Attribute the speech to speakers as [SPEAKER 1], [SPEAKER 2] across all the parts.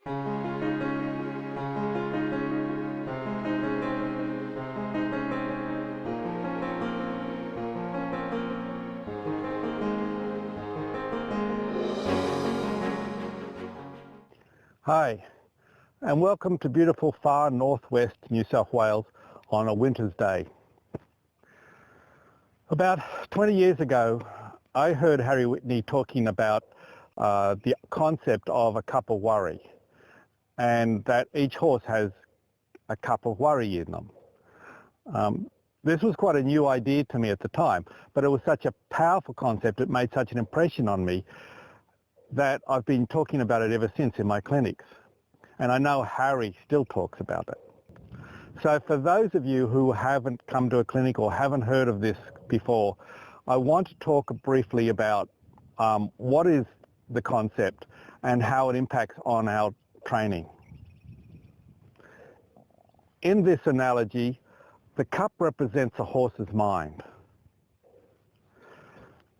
[SPEAKER 1] Hi, and welcome to beautiful far northwest New South Wales on a winter's day. About 20 years ago, I heard Harry Whitney talking about the concept of a cup of worry, and that each horse has a cup of worry in them. This was quite a new idea to me at the time, but it was such a powerful concept, it made such an impression on me that I've been talking about it ever since in my clinics. And I know Harry still talks about it. So for those of you who haven't come to a clinic or haven't heard of this before, I want to talk briefly about what is the concept and how it impacts on our training. In this analogy, the cup represents a horse's mind.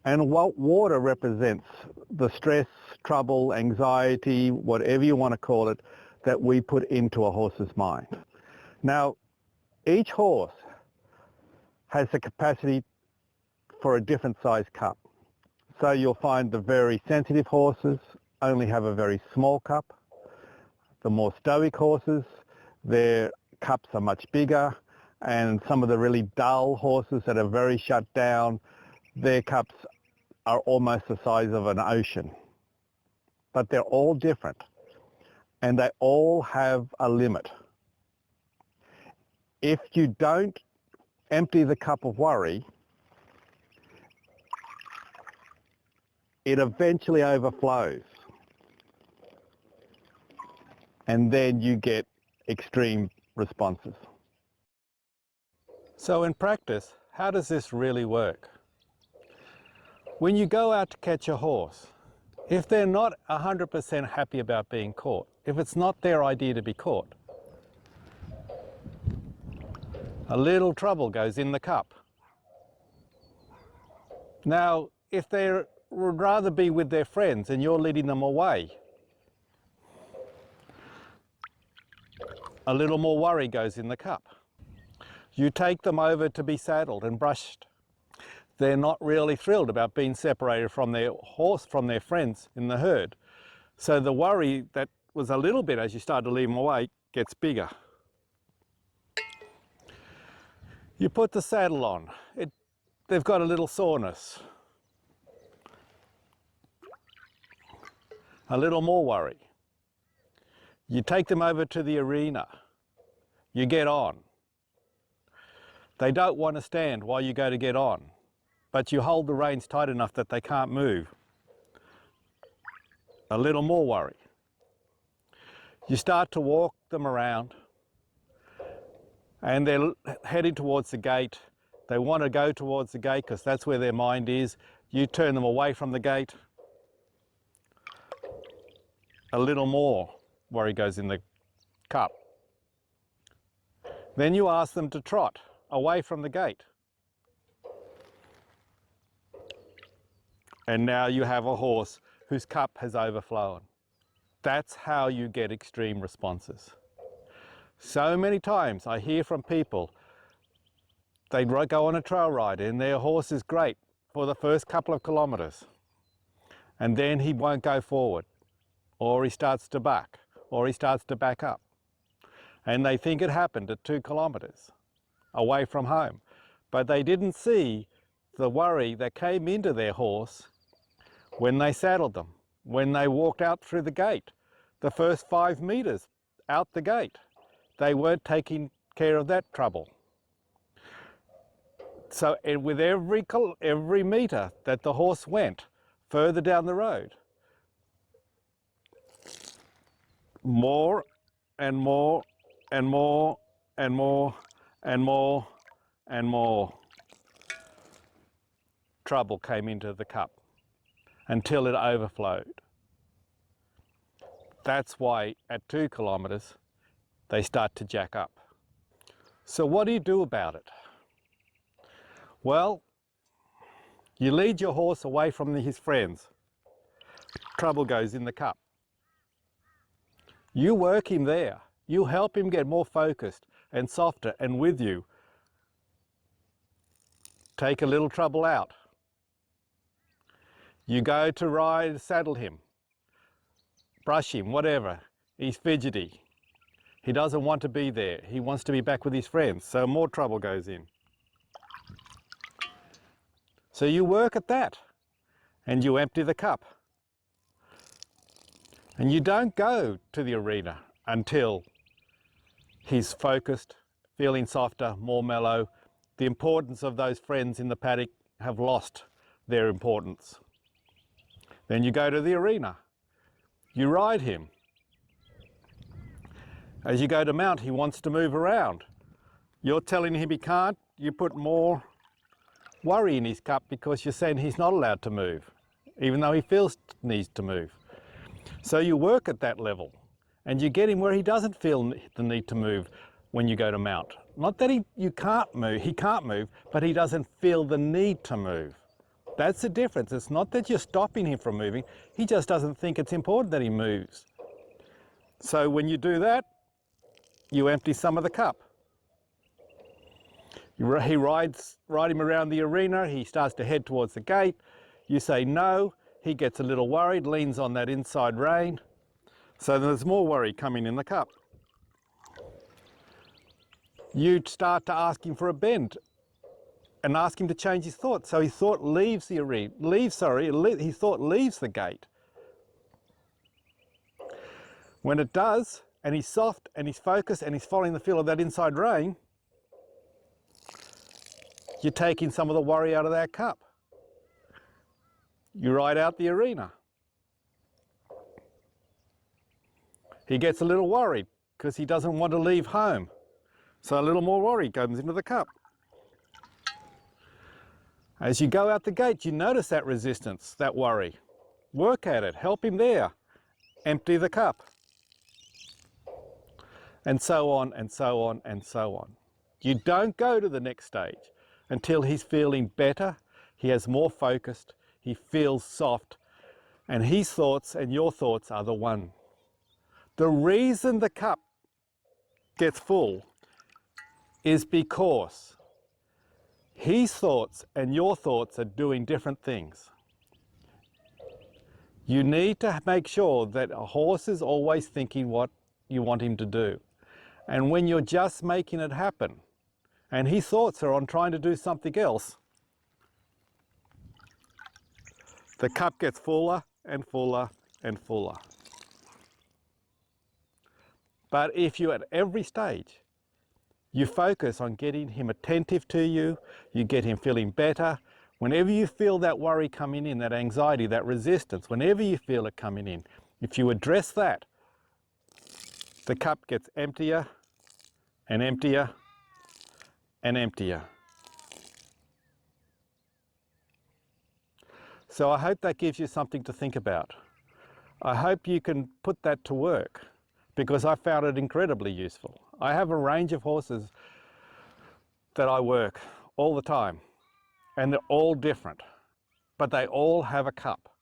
[SPEAKER 1] And what water represents the stress, trouble, anxiety, whatever you want to call it, that we put into a horse's mind. Now, each horse has the capacity for a different size cup. So you'll find the very sensitive horses only have a very small cup. The more stoic horses, their cups are much bigger. And some of the really dull horses that are very shut down, their cups are almost the size of an ocean. But they're all different, and they all have a limit. If you don't empty the cup of worry, it eventually overflows, and then you get extreme responses.
[SPEAKER 2] So in practice, how does this really work? When you go out to catch a horse, if they're not 100% happy about being caught, if it's not their idea to be caught, a little trouble goes in the cup. Now, if they would rather be with their friends and you're leading them away, a little more worry goes in the cup. You take them over to be saddled and brushed. They're not really thrilled about being separated from their horse, from their friends in the herd. So the worry that was a little bit as you start to leave them away gets bigger. You put the saddle on. They've got a little soreness. A little more worry. You take them over to the arena. You get on. They don't want to stand while you go to get on, but you hold the reins tight enough that they can't move. A little more worry. You start to walk them around, and they're heading towards the gate. They want to go towards the gate because that's where their mind is. You turn them away from the gate. A little more worry goes in the cup. Then you ask them to trot away from the gate. And now you have a horse whose cup has overflown. That's how you get extreme responses. So many times I hear from people, they go on a trail ride and their horse is great for the first couple of kilometres, and then he won't go forward, or he starts to buck, or he starts to back up. And they think it happened at 2 kilometres away from home, but they didn't see the worry that came into their horse when they saddled them, when they walked out through the gate, the first 5 metres out the gate. They weren't taking care of that trouble. So with every metre that the horse went further down the road, more and more and more and more and more and more trouble came into the cup until it overflowed. That's why at 2 kilometres they start to jack up. So what do you do about it? Well, you lead your horse away from his friends. Trouble goes in the cup. You work him there. You help him get more focused and softer, and with you, take a little trouble out. You go to ride, saddle him, brush him, whatever. He's fidgety. He doesn't want to be there. He wants to be back with his friends, so more trouble goes in. So you work at that, and you empty the cup. And you don't go to the arena until he's focused, feeling softer, more mellow. The importance of those friends in the paddock have lost their importance. Then you go to the arena. You ride him. As you go to mount, he wants to move around. You're telling him he can't. You put more worry in his cup because you're saying he's not allowed to move, even though he feels needs to move. So you work at that level, and you get him where he doesn't feel the need to move when you go to mount. Not that he can't move, but he doesn't feel the need to move. That's the difference. It's not that you're stopping him from moving, he just doesn't think it's important that he moves. So when you do that, you empty some of the cup. He ride him around the arena, he starts to head towards the gate. You say no, he gets a little worried, leans on that inside rein. So there's more worry coming in the cup. You start to ask him for a bend and ask him to change his thoughts. So his thought leaves the arena, his thought leaves the gate. When it does, and he's soft and he's focused and he's following the feel of that inside rein, you're taking some of the worry out of that cup. You ride out the arena. He gets a little worried because he doesn't want to leave home. So a little more worry comes into the cup. As you go out the gate, you notice that resistance, that worry. Work at it, help him there. Empty the cup. And so on and so on and so on. You don't go to the next stage until he's feeling better, he has more focused, he feels soft, and his thoughts and your thoughts are the one. The reason the cup gets full is because his thoughts and your thoughts are doing different things. You need to make sure that a horse is always thinking what you want him to do. And when you're just making it happen, and his thoughts are on trying to do something else, the cup gets fuller and fuller and fuller. But if you, at every stage, you focus on getting him attentive to you, you get him feeling better, whenever you feel that worry coming in, that anxiety, that resistance, whenever you feel it coming in, if you address that, the cup gets emptier and emptier and emptier. So I hope that gives you something to think about. I hope you can put that to work, because I found it incredibly useful. I have a range of horses that I work all the time, and they're all different, but they all have a cup.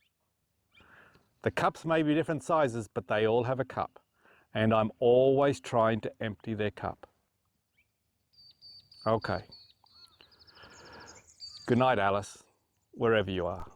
[SPEAKER 2] The cups may be different sizes, but they all have a cup, and I'm always trying to empty their cup. Okay. Good night, Alice, wherever you are.